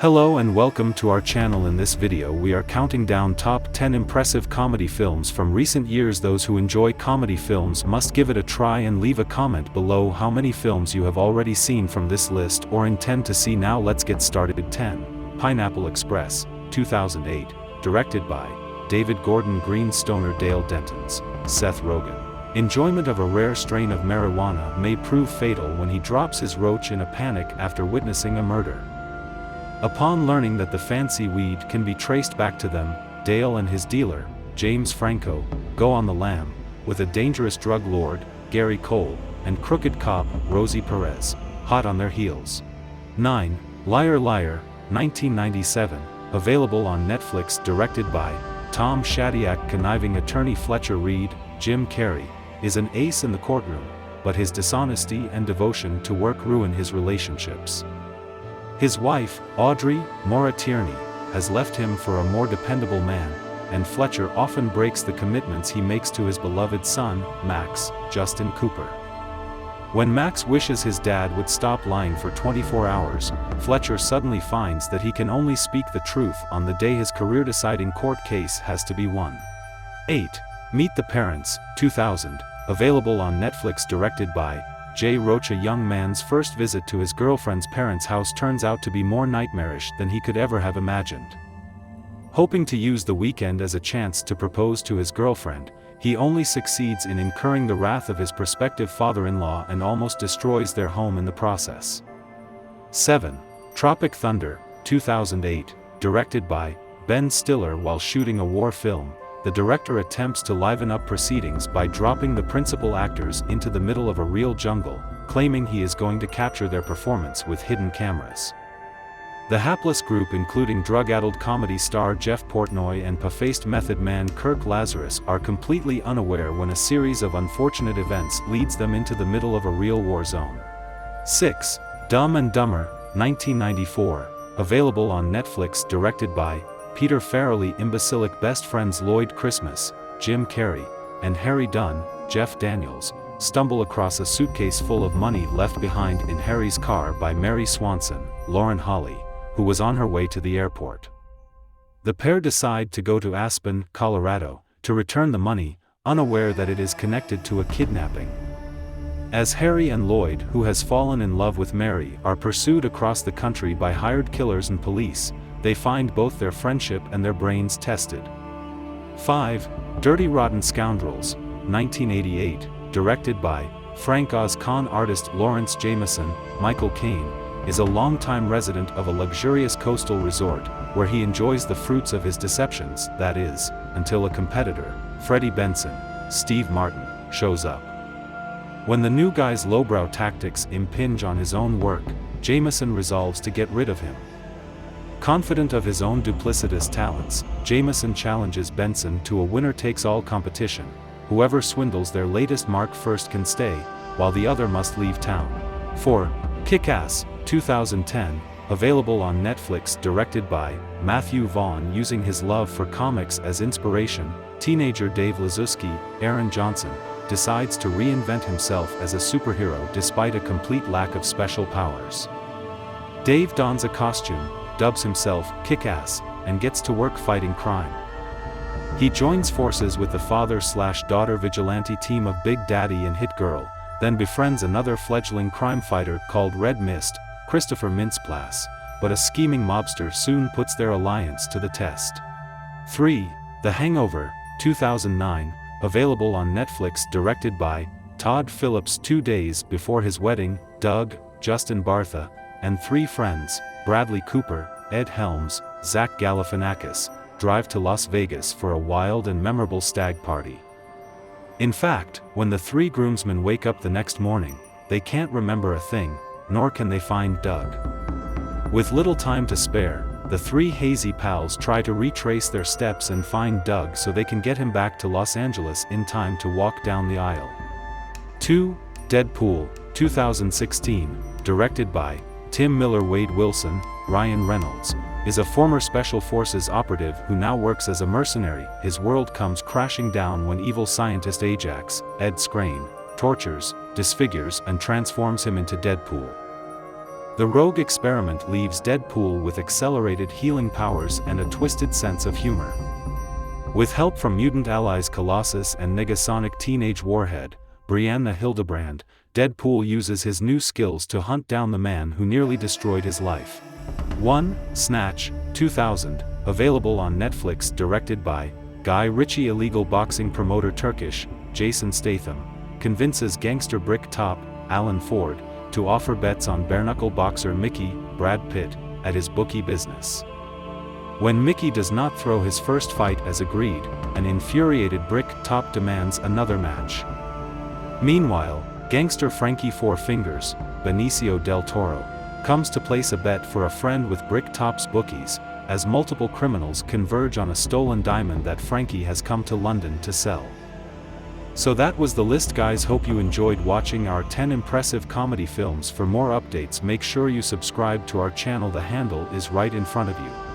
Hello and welcome to our channel. In this video we are counting down top 10 impressive comedy films from recent years. Those who enjoy comedy films must give it a try and leave a comment below how many films you have already seen from this list or intend to see. Now let's get started. 10. Pineapple Express, 2008, directed by David Gordon Green. Stoner Dale Denton's Seth Rogen. Enjoyment of a rare strain of marijuana may prove fatal when he drops his roach in a panic after witnessing a murder. Upon learning that the fancy weed can be traced back to them, Dale and his dealer, James Franco, go on the lam, with a dangerous drug lord, Gary Cole, and crooked cop, Rosie Perez, hot on their heels. 9. Liar Liar, 1997, available on Netflix. Directed by Tom Shadyac. Conniving attorney Fletcher Reed, Jim Carrey, is an ace in the courtroom, but his dishonesty and devotion to work ruin his relationships. His wife, Audrey Maura Tierney, has left him for a more dependable man, and Fletcher often breaks the commitments he makes to his beloved son, Max, Justin Cooper. When Max wishes his dad would stop lying for 24 hours, Fletcher suddenly finds that he can only speak the truth on the day his career-deciding court case has to be won. 8. Meet the Parents, 2000, available on Netflix. Directed by Jay Roach. A young man's first visit to his girlfriend's parents' house turns out to be more nightmarish than he could ever have imagined. Hoping to use the weekend as a chance to propose to his girlfriend, he only succeeds in incurring the wrath of his prospective father-in-law and almost destroys their home in the process. 7. Tropic Thunder, 2008, directed by Ben Stiller. While shooting a war film, the director attempts to liven up proceedings by dropping the principal actors into the middle of a real jungle, claiming he is going to capture their performance with hidden cameras. The hapless group, including drug-addled comedy star Jeff Portnoy and pa-faced Method Man Kirk Lazarus, are completely unaware when a series of unfortunate events leads them into the middle of a real war zone. 6. Dumb and Dumber, 1994, available on Netflix. Directed by Peter Farrelly. Imbecilic best friends Lloyd Christmas, Jim Carrey, and Harry Dunn, Jeff Daniels, stumble across a suitcase full of money left behind in Harry's car by Mary Swanson, Lauren Holly, who was on her way to the airport. The pair decide to go to Aspen, Colorado, to return the money, unaware that it is connected to a kidnapping. As Harry and Lloyd, who has fallen in love with Mary, are pursued across the country by hired killers and police, they find both their friendship and their brains tested. 5. Dirty Rotten Scoundrels, 1988, directed by Frank Oz. Con artist Lawrence Jameson, Michael Caine, is a longtime resident of a luxurious coastal resort, where he enjoys the fruits of his deceptions, that is, until a competitor, Freddie Benson, Steve Martin, shows up. When the new guy's lowbrow tactics impinge on his own work, Jameson resolves to get rid of him. Confident of his own duplicitous talents, Jameson challenges Benson to a winner-takes-all competition. Whoever swindles their latest mark first can stay, while the other must leave town. 4. Kick-Ass, 2010, available on Netflix. Directed by Matthew Vaughn. Using his love for comics as inspiration, teenager Dave Lazuski, Aaron Johnson, decides to reinvent himself as a superhero despite a complete lack of special powers. Dave dons a costume, dubs himself Kick-Ass, and gets to work fighting crime. He joins forces with the father-slash-daughter vigilante team of Big Daddy and Hit Girl, then befriends another fledgling crime fighter called Red Mist, Christopher Mintz-Plasse, but a scheming mobster soon puts their alliance to the test. 3. The Hangover, 2009, available on Netflix. Directed by Todd Phillips. 2 days before his wedding, Doug, Justin Bartha, and 3 friends, Bradley Cooper, Ed Helms, Zach Galifianakis, drive to Las Vegas for a wild and memorable stag party. In fact, when the 3 groomsmen wake up the next morning, they can't remember a thing, nor can they find Doug. With little time to spare, the 3 hazy pals try to retrace their steps and find Doug so they can get him back to Los Angeles in time to walk down the aisle. 2. Deadpool, 2016, directed by Tim Miller. Wade Wilson, Ryan Reynolds, is a former Special Forces operative who now works as a mercenary. His world comes crashing down when evil scientist Ajax, Ed Skrein, tortures, disfigures and transforms him into Deadpool. The rogue experiment leaves Deadpool with accelerated healing powers and a twisted sense of humor. With help from mutant allies Colossus and Negasonic Teenage Warhead, Brianna Hildebrand, Deadpool uses his new skills to hunt down the man who nearly destroyed his life. 1. Snatch, 2000, available on Netflix, directed by Guy Ritchie. Illegal boxing promoter Turkish, Jason Statham, convinces gangster brick top, Alan Ford, to offer bets on bare-knuckle boxer Mickey, Brad Pitt, at his bookie business. When Mickey does not throw his first fight as agreed, an infuriated brick top demands another match. Meanwhile, gangster Frankie Four Fingers, Benicio del Toro, comes to place a bet for a friend with brick top's bookies, as multiple criminals converge on a stolen diamond that Frankie has come to London to sell. So that was the list, guys. Hope you enjoyed watching our 10 impressive comedy films. For more updates, make sure you subscribe to our channel. The handle is right in front of you.